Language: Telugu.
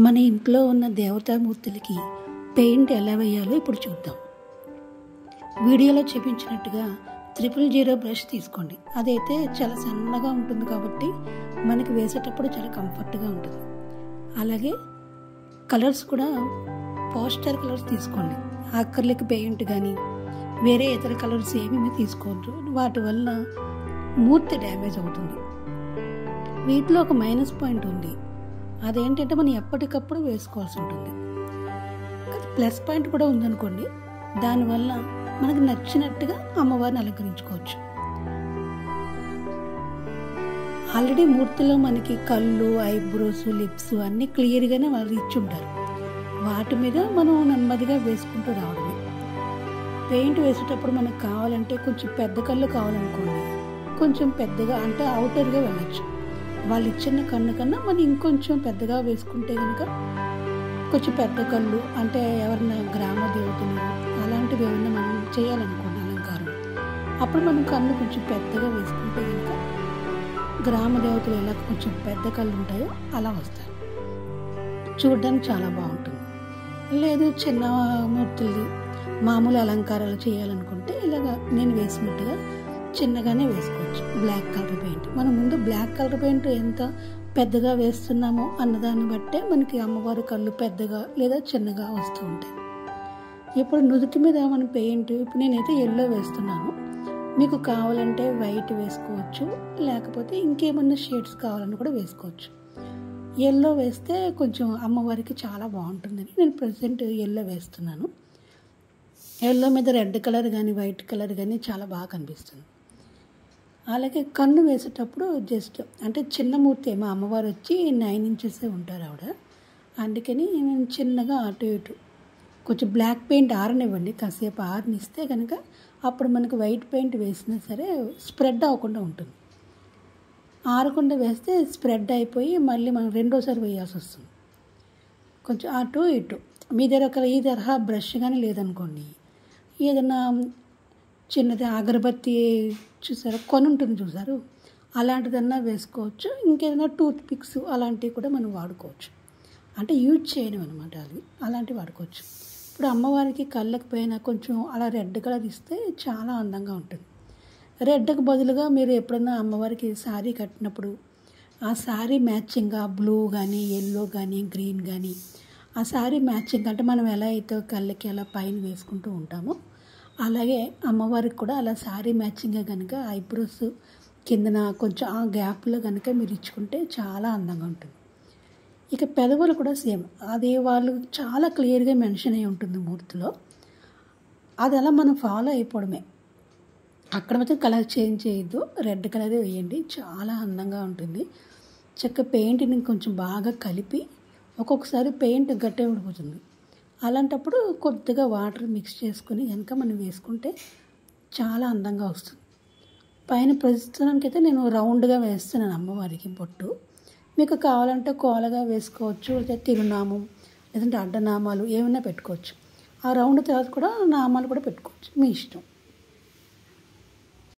మన ఇంట్లో ఉన్న దేవతామూర్తులకి పెయింట్ ఎలా వేయాలో ఇప్పుడు చూద్దాం. వీడియోలో చూపించినట్టుగా 000 బ్రష్ తీసుకోండి. అదైతే చాలా సన్నగా ఉంటుంది కాబట్టి మనకి వేసేటప్పుడు చాలా కంఫర్ట్గా ఉంటుంది. అలాగే కలర్స్ కూడా పోస్టర్ కలర్స్ తీసుకోండి. అక్కర్లకి పెయింట్ కానీ వేరే ఇతర కలర్స్ ఏమీ తీసుకోవద్దు, వాటి వల్ల మూర్తి డ్యామేజ్ అవుతుంది. వీటిలో ఒక మైనస్ పాయింట్ ఉంది, అదేంటంటే మనం ఎప్పటికప్పుడు వేసుకోవాల్సి ఉంటుంది. ప్లస్ పాయింట్ కూడా ఉందనుకోండి, దానివల్ల మనకు నచ్చినట్టుగా అమ్మవారిని అలంకరించుకోవచ్చు. ఆల్రెడీ మూర్తిలో మనకి కళ్ళు, ఐబ్రోస్, లిప్స్ అన్నీ క్లియర్గానే వాళ్ళు ఇచ్చుంటారు. వాటి మీద మనం నెమ్మదిగా వేసుకుంటూ రావడమే. పెయింట్ వేసేటప్పుడు మనకు కావాలంటే కొంచెం పెద్ద కళ్ళు కావాలనుకోండి, కొంచెం పెద్దగా అంటే అవుటర్గా వెళ్ళచ్చు. వాళ్ళు ఇచ్చిన కన్ను కన్నా మనం ఇంకొంచెం పెద్దగా వేసుకుంటే కనుక కొంచెం పెద్ద కళ్ళు అంటే ఎవరైనా గ్రామ దేవతలు అలాంటివి ఏమైనా మనం చేయాలనుకోండి అలంకారం, అప్పుడు మనం కన్ను కొంచెం పెద్దగా వేసుకుంటే కనుక గ్రామ దేవతలు ఎలా కొంచెం పెద్ద కళ్ళు ఉంటాయో అలా వస్తాయి, చూడడానికి చాలా బాగుంటుంది. లేదు చిన్న మూర్తులు మామూలు అలంకారాలు చేయాలనుకుంటే ఇలాగా నేను వేసినట్టుగా చిన్నగానే వేసుకోవచ్చు. బ్లాక్ కలర్ పెయింట్ మనం ముందు బ్లాక్ కలర్ పెయింట్ ఎంత పెద్దగా వేస్తున్నామో అన్నదాన్ని బట్టే మనకి అమ్మవారి కళ్ళు పెద్దగా లేదా చిన్నగా వస్తూ ఉంటాయి. ఇప్పుడు నుదుటి మీద మన పెయింట్ ఇప్పుడు నేనైతే ఎల్లో వేస్తున్నాను. మీకు కావాలంటే వైట్ వేసుకోవచ్చు, లేకపోతే ఇంకేమన్నా షేడ్స్ కావాలని కూడా వేసుకోవచ్చు. ఎల్లో వేస్తే కొంచెం అమ్మవారికి చాలా బాగుంటుందని నేను ప్రజెంట్ ఎల్లో వేస్తున్నాను. ఎల్లో మీద రెడ్ కలర్ కానీ వైట్ కలర్ కానీ చాలా బాగా కనిపిస్తుంది. అలాగే కన్ను వేసేటప్పుడు జస్ట్ అంటే చిన్న మూర్తి ఏమో అమ్మవారు వచ్చి 9 ఇంచెస్ ఉంటారు ఆవిడ, అందుకని నేను చిన్నగా అటు ఇటు కొంచెం బ్లాక్ పెయింట్ ఆరనివ్వండి, కాసేపు ఆరనిస్తే కనుక అప్పుడు మనకు వైట్ పెయింట్ వేసినా సరే స్ప్రెడ్ అవ్వకుండా ఉంటుంది. ఆరకుండా వేస్తే స్ప్రెడ్ అయిపోయి మళ్ళీ మనం రెండోసారి వేయాల్సి వస్తుంది. కొంచెం అటు ఇటు మీ దగ్గర ఈ తరహా బ్రష్ కానీ లేదనుకోండి, ఏదైనా చిన్నది అగరబత్తి చూసారా కొని ఉంటుంది చూసారు, అలాంటిదన్నా వేసుకోవచ్చు. ఇంకేదైనా టూత్ పిక్స్ అలాంటివి కూడా మనం వాడుకోవచ్చు, అంటే యూజ్ చేయడం అనమాట, అది అలాంటివి వాడుకోవచ్చు. ఇప్పుడు అమ్మవారికి కళ్ళకి పైన కొంచెం అలా రెడ్ కలర్ ఇస్తే చాలా అందంగా ఉంటుంది. రెడ్కి బదులుగా మీరు ఎప్పుడైనా అమ్మవారికి శారీ కట్టినప్పుడు ఆ శారీ మ్యాచింగ్గా బ్లూ కానీ ఎల్లో కానీ గ్రీన్ కానీ ఆ శారీ మ్యాచింగ్ అంటే మనం ఎలా అయితే కళ్ళకి అలా పైన వేసుకుంటూ ఉంటామో అలాగే అమ్మవారికి కూడా అలా శారీ మ్యాచింగ్గా కనుక ఐబ్రోస్ కిందన కొంచెం ఆ గ్యాప్లో కనుక మీరు ఇచ్చుకుంటే చాలా అందంగా ఉంటుంది. ఇక పెదవులు కూడా సేమ్, అది వాళ్ళు చాలా క్లియర్గా మెన్షన్ అయి ఉంటుంది మూర్తిలో, అది అలా మనం ఫాలో అయిపోవడమే. అక్కడ మాత్రం కలర్ చేంజ్ చేయొద్దు, రెడ్ కలర్ వేయండి, చాలా అందంగా ఉంటుంది. చక్క పెయింట్ని కొంచెం బాగా కలిపి ఒక్కొక్కసారి పెయింట్ గట్టే ఉండిపోతుంది, అలాంటప్పుడు కొద్దిగా వాటర్ మిక్స్ చేసుకుని కనుక మనం వేసుకుంటే చాలా అందంగా వస్తుంది. పైన ప్రస్తుతానికైతే నేను రౌండ్గా వేస్తున్నాను అమ్మవారికి బొట్టు. మీకు కావాలంటే కోలగా వేసుకోవచ్చు, లేదా తిరునామం లేదంటే అడ్డనామాలు ఏమైనా పెట్టుకోవచ్చు. ఆ రౌండ్ తర్వాత కూడా నామాలు కూడా పెట్టుకోవచ్చు, మీ ఇష్టం.